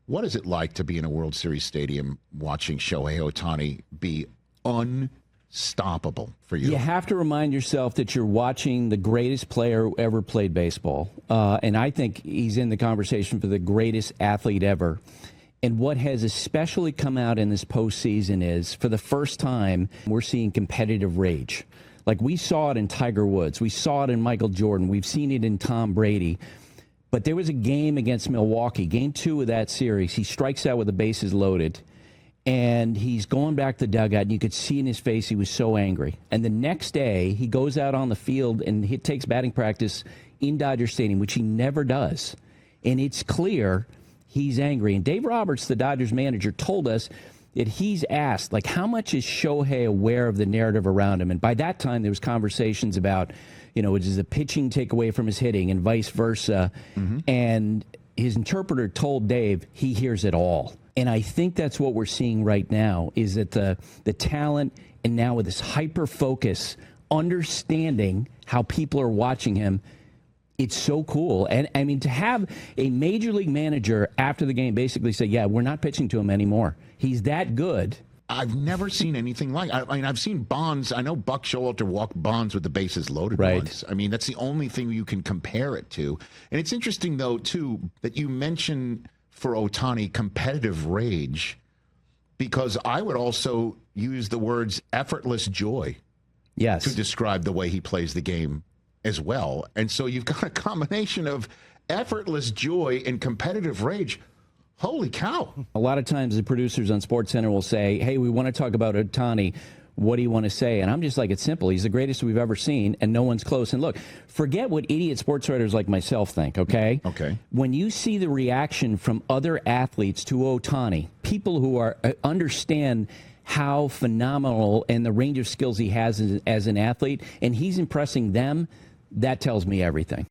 What is it like to be in a World Series stadium watching Shohei Ohtani be unstoppable for you? You have to remind yourself that you're watching the greatest player who ever played baseball. And I think he's in the conversation for the greatest athlete ever. And what has especially come out in this postseason is, for the first time, we're seeing competitive rage. Like, we saw it in Tiger Woods. We saw it in Michael Jordan. We've seen it in Tom Brady. But there was a game against Milwaukee, game 2 of that series. He strikes out with the bases loaded, and he's going back to the dugout, and you could see in his face he was so angry. And the next day, he goes out on the field and he takes batting practice in Dodger Stadium, which he never does. And it's clear he's angry. And Dave Roberts, the Dodgers manager, told us that he's asked, like, how much is Shohei aware of the narrative around him? And by that time, there was conversations about, does the pitching take away from his hitting and vice versa? Mm-hmm. And his interpreter told Dave he hears it all. And I think that's what we're seeing right now, is that the talent, and now with this hyper-focus, understanding how people are watching him, it's so cool. And, I mean, to have a major league manager after the game basically say, yeah, we're not pitching to him anymore. He's that good. I've never seen anything like it. I mean, I've seen Bonds. I know Buck Showalter walk Bonds with the bases loaded once. I mean, that's the only thing you can compare it to. And it's interesting, though, too, that you mention for Ohtani competitive rage, because I would also use the words effortless joy to describe the way he plays the game as well. And so you've got a combination of effortless joy and competitive rage. Holy cow. A lot of times the producers on SportsCenter will say, hey, we want to talk about Ohtani. What do you want to say? And I'm just like, it's simple. He's the greatest we've ever seen, and no one's close. And look, forget what idiot sports writers like myself think, okay? Okay. When you see the reaction from other athletes to Ohtani, people who are understand how phenomenal and the range of skills he has as an athlete, and he's impressing them, that tells me everything.